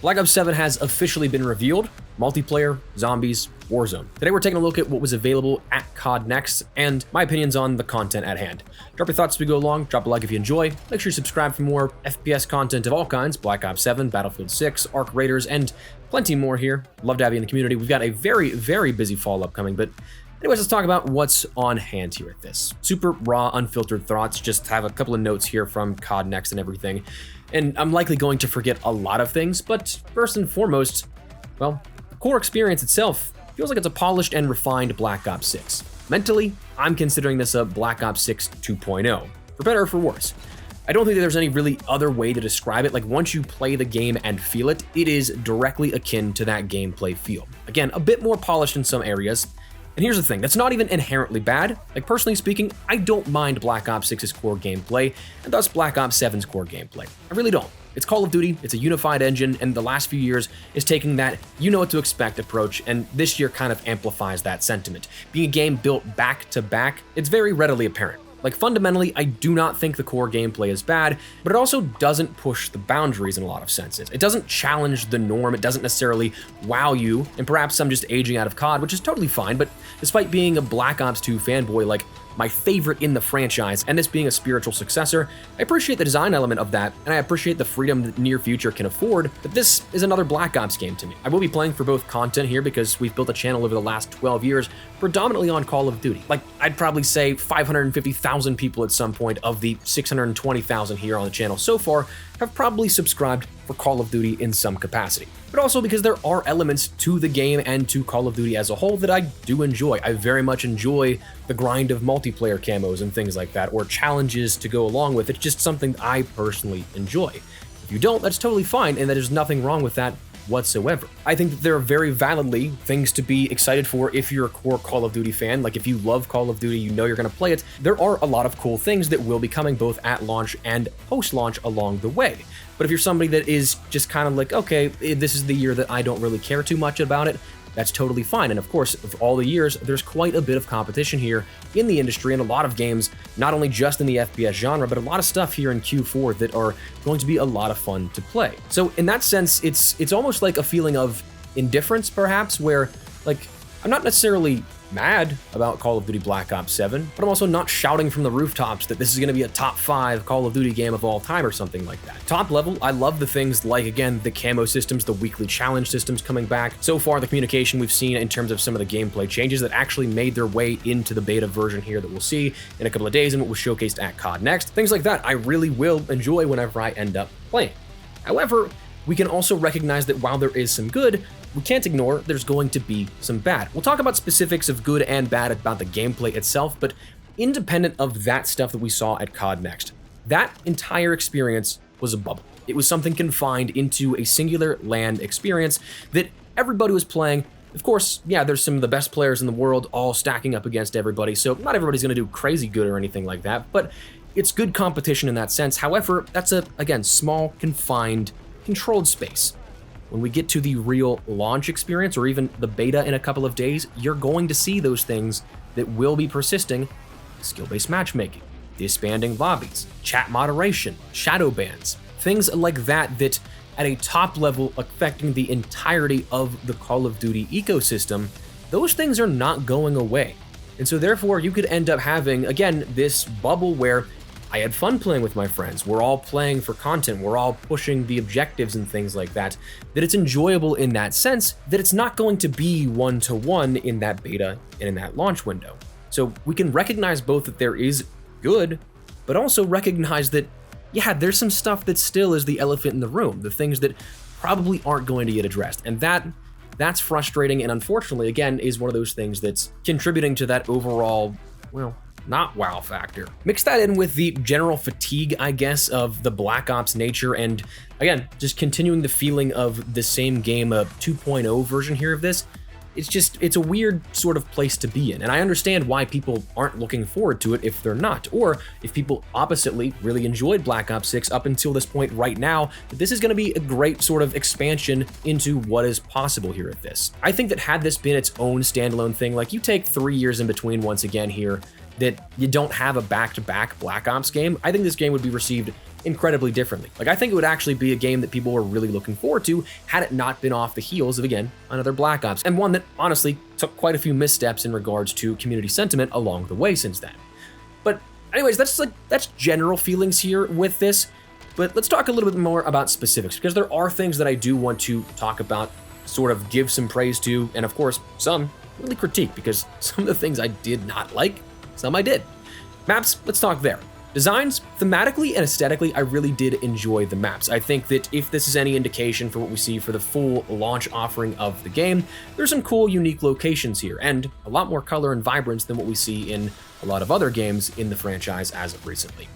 Black Ops 7 has officially been revealed. Multiplayer, zombies, Warzone. Today we're taking a look at what was available at COD Next and my opinions on the content at hand. Drop your thoughts as we go along, drop a like if you enjoy, make sure you subscribe for more FPS content of all kinds, Black Ops 7, Battlefield 6, Arc Raiders, and plenty more here. Love to have you in the community. We've got a very busy fall upcoming, but anyways, let's talk about what's on hand here at this. Super raw, unfiltered thoughts, just have a couple of notes here from COD Next and everything. And I'm likely going to forget a lot of things, but first and foremost, well, the core experience itself feels like it's a polished and refined Black Ops 6. Mentally, I'm considering this a Black Ops 6 2.0, for better or for worse. I don't think that there's any really other way to describe it. Like, once you play the game and feel it, it is directly akin to that gameplay feel. Again, a bit more polished in some areas. And here's the thing, that's not even inherently bad. Like, personally speaking, I don't mind Black Ops 6's core gameplay, and thus Black Ops 7's core gameplay. I really don't. It's Call of Duty, it's a unified engine, and the last few years is taking that you-know-what-to-expect approach, and this year kind of amplifies that sentiment. Being a game built back-to-back, it's very readily apparent. Like, fundamentally, I do not think the core gameplay is bad, but it also doesn't push the boundaries in a lot of senses. It doesn't challenge the norm, it doesn't necessarily wow you, and perhaps I'm just aging out of COD, which is totally fine, but despite being a Black Ops 2 fanboy, like, my favorite in the franchise, and this being a spiritual successor, I appreciate the design element of that, and I appreciate the freedom the near future can afford, but this is another Black Ops game to me. I will be playing for both content here because we've built a channel over the last 12 years predominantly on Call of Duty. Like, I'd probably say 550,000 people at some point of the 620,000 here on the channel so far have probably subscribed for Call of Duty in some capacity. But also because there are elements to the game and to Call of Duty as a whole that I do enjoy. I very much enjoy the grind of multiplayer camos and things like that, or challenges to go along with it. It's just something I personally enjoy. If you don't, that's totally fine, and there's nothing wrong with that whatsoever. I think that there are very validly things to be excited for if you're a core Call of Duty fan. Like, if you love Call of Duty, you know you're going to play it. There are a lot of cool things that will be coming both at launch and post-launch along the way. But if you're somebody that is just kind of like, okay, this is the year that I don't really care too much about it, that's totally fine. And of course, of all the years, there's quite a bit of competition here in the industry and a lot of games, not only just in the FPS genre, but a lot of stuff here in Q4 that are going to be a lot of fun to play. So in that sense, it's almost like a feeling of indifference, perhaps, where, like, I'm not necessarily mad about Call of Duty Black Ops 7, but I'm also not shouting from the rooftops that this is going to be a top 5 Call of Duty game of all time or something like that. Top level, I love the things like, again, the camo systems, the weekly challenge systems coming back. So far, the communication we've seen in terms of some of the gameplay changes that actually made their way into the beta version here that we'll see in a couple of days and what was showcased at COD Next. Things like that I really will enjoy whenever I end up playing. However, we can also recognize that while there is some good, we can't ignore there's going to be some bad. We'll talk about specifics of good and bad about the gameplay itself, but independent of that stuff that we saw at COD Next, that entire experience was a bubble. It was something confined into a singular LAN experience that everybody was playing. Of course, yeah, there's some of the best players in the world all stacking up against everybody, so not everybody's going to do crazy good or anything like that, but it's good competition in that sense. However, that's a, again, small, confined, controlled space. When we get to the real launch experience or even the beta in a couple of days, you're going to see those things that will be persisting: skill-based matchmaking, disbanding lobbies, chat moderation, shadow bans, things like that that at a top level affecting the entirety of the Call of Duty ecosystem, those things are not going away. And so therefore you could end up having, again, this bubble where I had fun playing with my friends. We're all playing for content. We're all pushing the objectives and things like that. That it's enjoyable in that sense, that it's not going to be one-to-one in that beta and in that launch window. So we can recognize both that there is good, but also recognize that, yeah, there's some stuff that still is the elephant in the room, the things that probably aren't going to get addressed. And that's frustrating, and unfortunately, again, is one of those things that's contributing to that overall, well, not wow factor. Mix that in with the general fatigue, I guess, of the Black Ops nature, and again, just continuing the feeling of the same game, a 2.0 version here of this. It's a weird sort of place to be in, and I understand why people aren't looking forward to it if they're not, or if people oppositely really enjoyed Black Ops 6 up until this point right now, that this is going to be a great sort of expansion into what is possible here at this. I think that had this been its own standalone thing, like you take 3 years in between once again here, that you don't have a back-to-back Black Ops game, I think this game would be received incredibly differently. Like, I think it would actually be a game that people were really looking forward to had it not been off the heels of, again, another Black Ops, and one that honestly took quite a few missteps in regards to community sentiment along the way since then. But anyways, that's general feelings here with this, but let's talk a little bit more about specifics, because there are things that I do want to talk about, sort of give some praise to, and of course, some really critique, because some of the things I did not like, some I did. Maps, let's talk there. Designs, thematically and aesthetically, I really did enjoy the maps. I think that if this is any indication for what we see for the full launch offering of the game, there's some cool, unique locations here, and a lot more color and vibrance than what we see in a lot of other games in the franchise as of recently.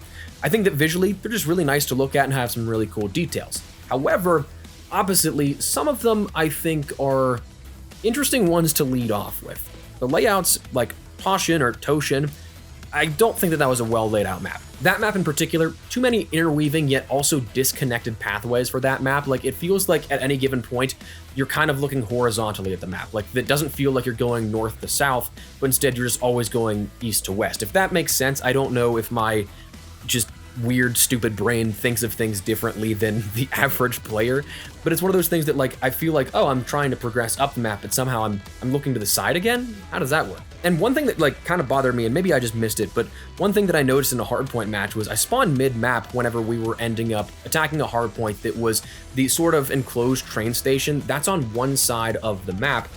I think that visually, they're just really nice to look at and have some really cool details. However, oppositely, some of them I think are interesting ones to lead off with. The layouts, like Toshin or Toshin, I don't think that that was a well laid out map. That map in particular, too many interweaving yet also disconnected pathways for that map. Like, it feels like at any given point, you're kind of looking horizontally at the map. Like, it doesn't feel like you're going north to south, but instead you're just always going east to west. If that makes sense, I don't know if my just weird, stupid brain thinks of things differently than the average player, but it's one of those things that, like, I feel like, oh, I'm trying to progress up the map, but somehow I'm looking to the side again? How does that work? And one thing that, like, kind of bothered me, and maybe I just missed it, but one thing that I noticed in a hardpoint match was I spawned mid-map whenever we were ending up attacking a hardpoint that was the sort of enclosed train station that's on one side of the map,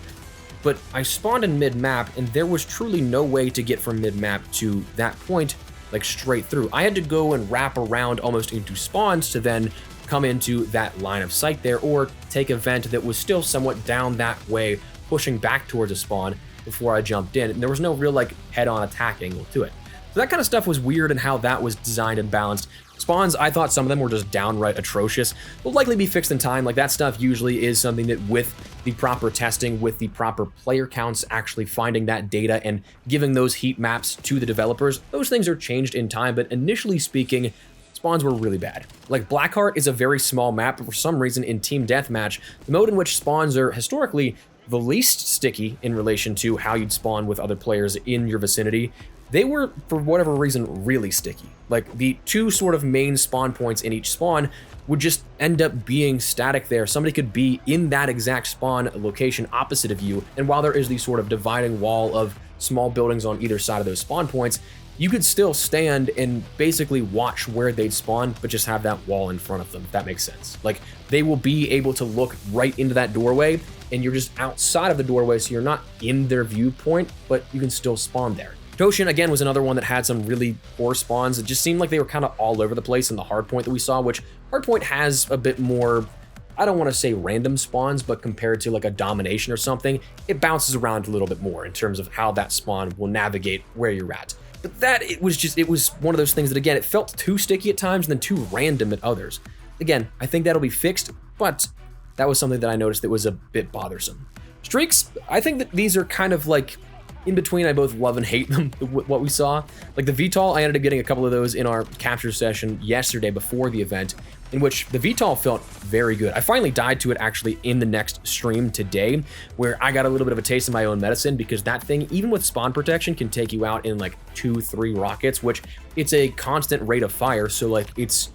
but I spawned in mid-map, and there was truly no way to get from mid-map to that point, like, straight through. I had to go and wrap around almost into spawns to then come into that line of sight there, or take a vent that was still somewhat down that way, pushing back towards a spawn before I jumped in, and there was no real, like, head-on attack angle to it. So that kind of stuff was weird in how that was designed and balanced. Spawns, I thought some of them were just downright atrocious. Will likely be fixed in time. Like, that stuff usually is something that with the proper testing, with the proper player counts, actually finding that data and giving those heat maps to the developers, those things are changed in time, but initially speaking, spawns were really bad. Like, Blackheart is a very small map, but for some reason in Team Deathmatch, the mode in which spawns are historically the least sticky in relation to how you'd spawn with other players in your vicinity, they were, for whatever reason, really sticky. Like, the two sort of main spawn points in each spawn would just end up being static there. Somebody could be in that exact spawn location opposite of you, and while there is the sort of dividing wall of small buildings on either side of those spawn points, you could still stand and basically watch where they'd spawn, but just have that wall in front of them, if that makes sense. Like, they will be able to look right into that doorway, and you're just outside of the doorway, so you're not in their viewpoint, but you can still spawn there. Toshin, again, was another one that had some really poor spawns. It just seemed like they were kind of all over the place in the hardpoint that we saw, which hardpoint has a bit more, I don't want to say random spawns, but compared to like a domination or something, it bounces around a little bit more in terms of how that spawn will navigate where you're at. But that, it was one of those things that, again, it felt too sticky at times and then too random at others. Again, I think that'll be fixed, but that was something that I noticed that was a bit bothersome. Streaks, I think that these are kind of like in between. I both love and hate them, what we saw. Like the VTOL, I ended up getting a couple of those in our capture session yesterday before the event, in which the VTOL felt very good. I finally died to it actually in the next stream today, where I got a little bit of a taste of my own medicine, because that thing, even with spawn protection, can take you out in like 2-3 rockets, which it's a constant rate of fire, so like it's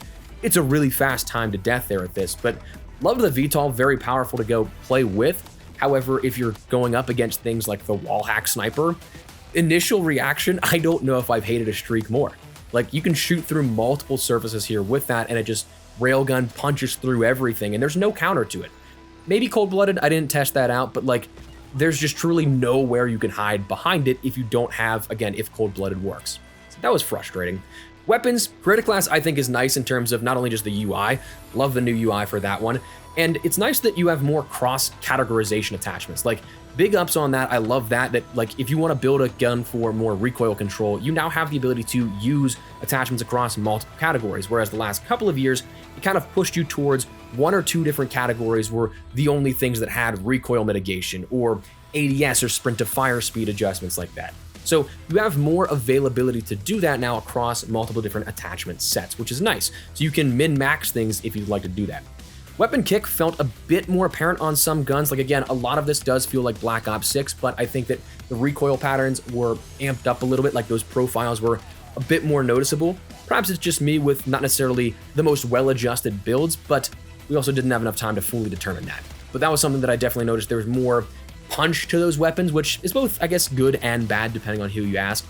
a really fast time to death there at this. But loved the VTOL, very powerful to go play with. However, if you're going up against things like the wall hack sniper, initial reaction, I don't know if I've hated a streak more. Like, you can shoot through multiple surfaces here with that, and it just railgun punches through everything, and there's no counter to it. Maybe cold-blooded, I didn't test that out, but like, there's just truly nowhere you can hide behind it if you don't have, again, if cold-blooded works. So that was frustrating. Weapons, Creator Class I think is nice in terms of not only just the UI, love the new UI for that one, and it's nice that you have more cross-categorization attachments. Like, big ups on that. I love that like, if you want to build a gun for more recoil control, you now have the ability to use attachments across multiple categories, whereas the last couple of years, it kind of pushed you towards 1 or 2 different categories were the only things that had recoil mitigation or ADS or sprint to fire speed adjustments like that. So you have more availability to do that now across multiple different attachment sets, which is nice. So you can min-max things if you'd like to do that. Weapon kick felt a bit more apparent on some guns. Like again, a lot of this does feel like Black Ops 6, but I think that the recoil patterns were amped up a little bit, like those profiles were a bit more noticeable. Perhaps it's just me with not necessarily the most well-adjusted builds, but we also didn't have enough time to fully determine that. But that was something that I definitely noticed. There was more punch to those weapons, which is both, I guess, good and bad, depending on who you ask.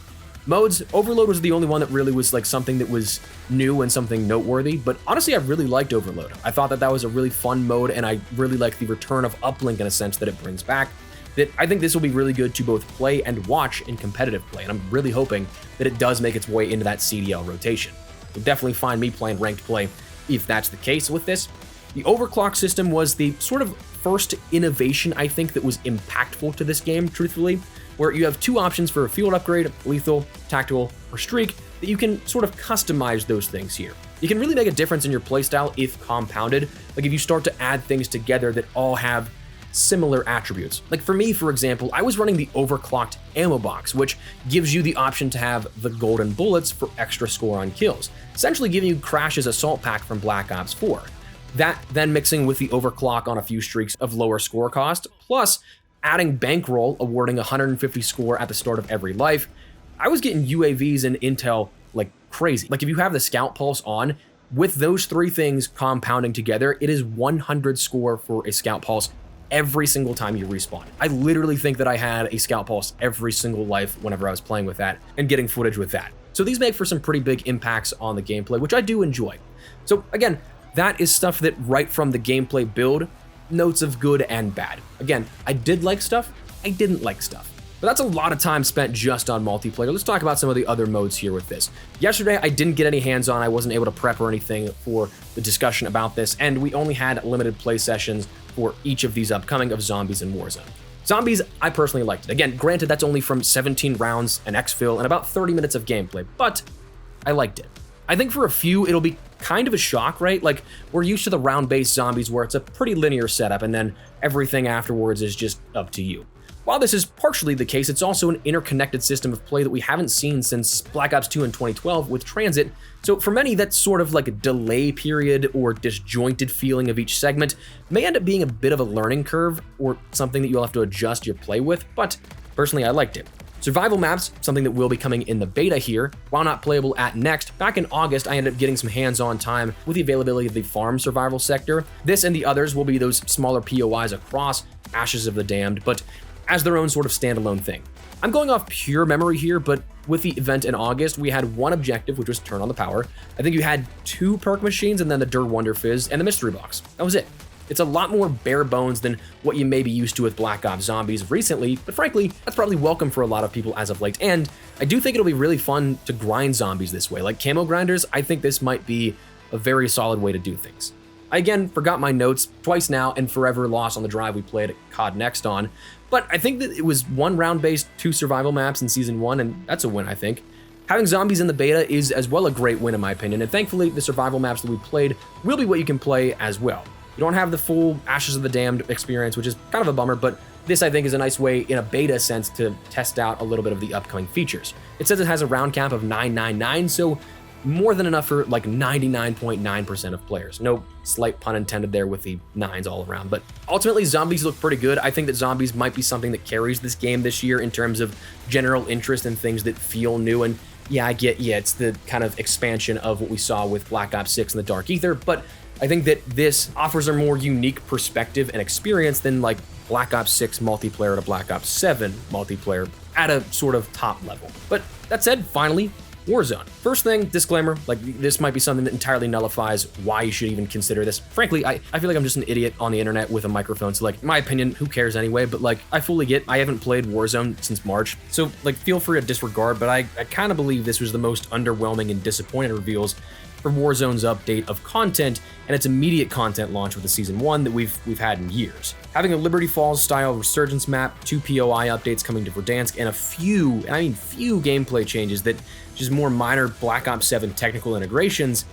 Modes, Overload was the only one that really was like something that was new and something noteworthy, but honestly, I really liked Overload. I thought that that was a really fun mode, and I really like the return of Uplink in a sense that it brings back. That I think this will be really good to both play and watch in competitive play, and I'm really hoping that it does make its way into that CDL rotation. You'll definitely find me playing ranked play if that's the case with this. The overclock system was the sort of first innovation, I think, that was impactful to this game, truthfully, where you have two options for a field upgrade, lethal, tactical, or streak, that you can sort of customize those things here. You can really make a difference in your playstyle if compounded, like if you start to add things together that all have similar attributes. Like for me, for example, I was running the overclocked ammo box, which gives you the option to have the golden bullets for extra score on kills, essentially giving you Crash's assault pack from Black Ops 4. That then mixing with the overclock on a few streaks of lower score cost, plus adding bankroll awarding 150 score at the start of every life. I was getting UAVs and intel like crazy. Like if you have the scout pulse on, with those three things compounding together, it is 100 score for a scout pulse every single time you respawn. I literally think that I had a scout pulse every single life whenever I was playing with that and getting footage with that. So these make for some pretty big impacts on the gameplay, which I do enjoy. So again, that is stuff that right from the gameplay build, notes of good and bad. Again, I did like stuff, I didn't like stuff. But that's a lot of time spent just on multiplayer. Let's talk about some of the other modes here with this. Yesterday, I didn't get any hands-on. I wasn't able to prep or anything for the discussion about this, and we only had limited play sessions for each of these upcoming of Zombies and Warzone. Zombies, I personally liked it. Again, granted, that's only from 17 rounds, an exfil, and about 30 minutes of gameplay, but I liked it. I think for a few, it'll be kind of a shock, right? Like, we're used to the round-based zombies where it's a pretty linear setup, and then everything afterwards is just up to you. While this is partially the case, it's also an interconnected system of play that we haven't seen since Black Ops 2 in 2012 with Transit, so for many, that's sort of like a delay period or disjointed feeling of each segment may end up being a bit of a learning curve or something that you'll have to adjust your play with, but personally, I liked it. Survival maps, something that will be coming in the beta here, while not playable at Next. Back in August, I ended up getting some hands-on time with the availability of the farm survival sector. This and the others will be those smaller POIs across Ashes of the Damned, but as their own sort of standalone thing. I'm going off pure memory here, but with the event in August, we had one objective, which was turn on the power. I think you had 2 perk machines and then the Der Wonder Fizz and the mystery box. That was it. It's a lot more bare bones than what you may be used to with Black Ops Zombies recently, but frankly, that's probably welcome for a lot of people as of late, and I do think it'll be really fun to grind zombies this way. Like camo grinders, I think this might be a very solid way to do things. I again forgot my notes twice now and forever lost on the drive we played at COD Next on, but I think that it was 1 round-based, 2 survival maps in Season 1, and that's a win, I think. Having zombies in the beta is as well a great win in my opinion, and thankfully the survival maps that we played will be what you can play as well. You don't have the full Ashes of the Damned experience, which is kind of a bummer, but this I think is a nice way in a beta sense to test out a little bit of the upcoming features. It says it has a round cap of 999, so more than enough for like 99.9% of players. No slight pun intended there with the 9s all around, but ultimately zombies look pretty good. I think that zombies might be something that carries this game this year in terms of general interest in things that feel new, and yeah, it's the kind of expansion of what we saw with Black Ops 6 and the Dark Ether, but I think that this offers a more unique perspective and experience than like Black Ops 6 multiplayer to Black Ops 7 multiplayer at a sort of top level. But that said, finally, Warzone. First thing, disclaimer, like this might be something that entirely nullifies why you should even consider this. Frankly, I feel like I'm just an idiot on the internet with a microphone, so like, my opinion, who cares anyway, but like, I fully get, I haven't played Warzone since March, so like, feel free to disregard, but I kind of believe this was the most underwhelming and disappointing reveals for Warzone's update of content and its immediate content launch with the Season 1 that we've had in years. Having a Liberty Falls style resurgence map, 2 POI updates coming to Verdansk, and a few gameplay changes that just more minor Black Ops 7 technical integrations,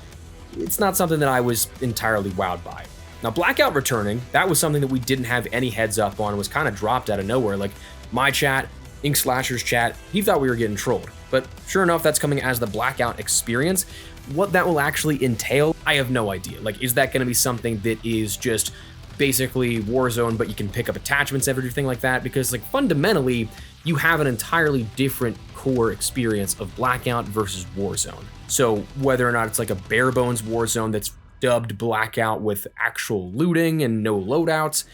it's not something that I was entirely wowed by. Now, Blackout returning, that was something that we didn't have any heads up on, was kind of dropped out of nowhere. Like, my chat, Ink Slasher's chat, he thought we were getting trolled. But sure enough, that's coming as the Blackout experience. What that will actually entail, I have no idea. Like, is that going to be something that is just basically Warzone, but you can pick up attachments, everything like that? Because, like, fundamentally, you have an entirely different core experience of Blackout versus Warzone. So whether or not it's like a bare bones Warzone that's dubbed Blackout with actual looting and no loadouts,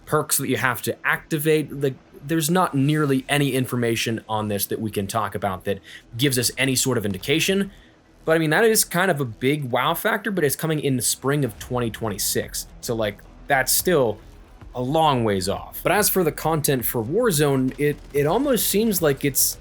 perks that you have to activate, like, there's not nearly any information on this that we can talk about that gives us any sort of indication. But I mean, that is kind of a big wow factor, but it's coming in the spring of 2026. So like, that's still a long ways off. But as for the content for Warzone, it almost seems like it's,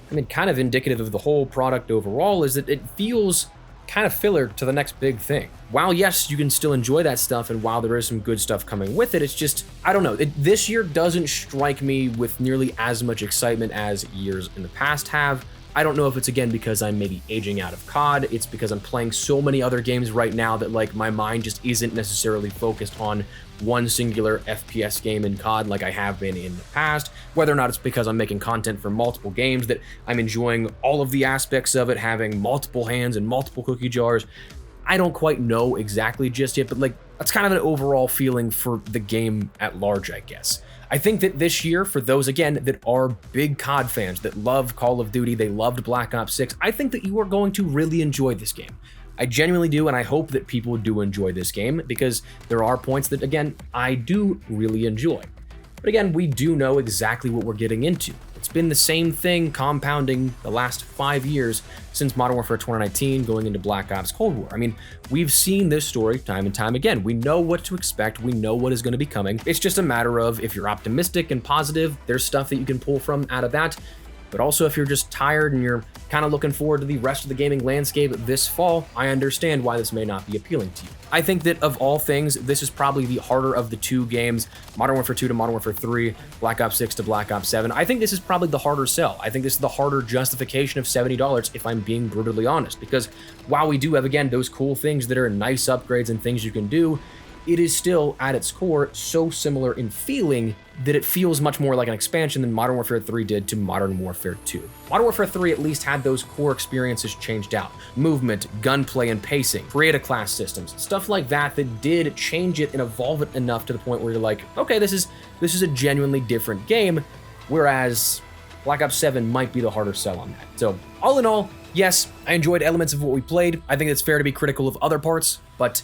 I mean, kind of indicative of the whole product overall, is that it feels kind of filler to the next big thing. While yes, you can still enjoy that stuff, and while there is some good stuff coming with it, it's just, I don't know, this year doesn't strike me with nearly as much excitement as years in the past have. I don't know if it's, again, because I'm maybe aging out of COD, it's because I'm playing so many other games right now that, like, my mind just isn't necessarily focused on one singular FPS game in COD like I have been in the past. Whether or not it's because I'm making content for multiple games that I'm enjoying all of the aspects of it, having multiple hands and multiple cookie jars, I don't quite know exactly just yet, but like, that's kind of an overall feeling for the game at large, I guess. I think that this year, for those, again, that are big COD fans, that love Call of Duty, they loved Black Ops 6, I think that you are going to really enjoy this game. I genuinely do, and I hope that people do enjoy this game, because there are points that, again, I do really enjoy. But again, we do know exactly what we're getting into. It's been the same thing compounding the last 5 years since Modern Warfare 2019 going into Black Ops Cold War. I mean, we've seen this story time and time again. We know what to expect. We know what is going to be coming. It's just a matter of, if you're optimistic and positive, there's stuff that you can pull from out of that. But also, if you're just tired and you're kind of looking forward to the rest of the gaming landscape this fall, I understand why this may not be appealing to you. I think that of all things, this is probably the harder of the two games, Modern Warfare 2 to Modern Warfare 3, Black Ops 6 to Black Ops 7. I think this is probably the harder sell. I think this is the harder justification of $70, if I'm being brutally honest, because while we do have, again, those cool things that are nice upgrades and things you can do, it is still, at its core, so similar in feeling that it feels much more like an expansion than Modern Warfare 3 did to Modern Warfare 2. Modern Warfare 3 at least had those core experiences changed out. Movement, gunplay, and pacing, create class systems, stuff like that that did change it and evolve it enough to the point where you're like, okay, this is a genuinely different game, whereas Black Ops 7 might be the harder sell on that. So, all in all, yes, I enjoyed elements of what we played. I think it's fair to be critical of other parts, but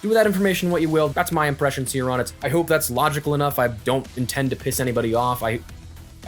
do with that information what you will. That's my impressions here on it. I hope that's logical enough. I don't intend to piss anybody off. I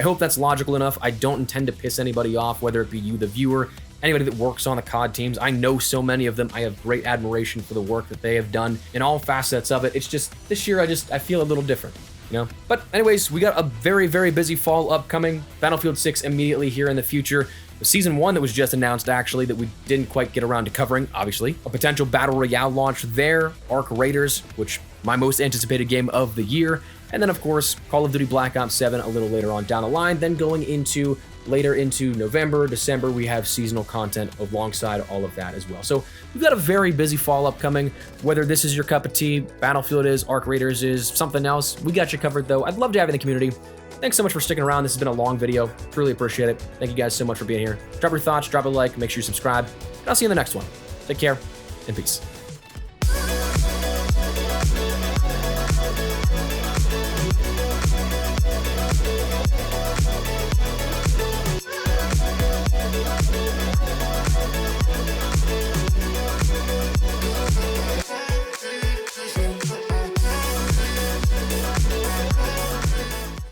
hope that's logical enough. I don't intend to piss anybody off, whether it be you, the viewer, anybody that works on the COD teams. I know so many of them. I have great admiration for the work that they have done in all facets of it. It's just, this year, I feel a little different, you know? But anyways, we got a very, very busy fall upcoming. Battlefield 6 immediately here in the future. The Season 1 that was just announced, actually, that we didn't quite get around to covering, obviously. A potential Battle Royale launch there, Arc Raiders, which my most anticipated game of the year, and then, of course, Call of Duty Black Ops 7 a little later on down the line. Then going into later into November, December, we have seasonal content alongside all of that as well. So we've got a very busy fall upcoming. Whether this is your cup of tea, Battlefield is, Arc Raiders is, something else, we got you covered, though. I'd love to have you in the community. Thanks so much for sticking around. This has been a long video. Truly appreciate it. Thank you guys so much for being here. Drop your thoughts, drop a like, make sure you subscribe, and I'll see you in the next one. Take care, and peace.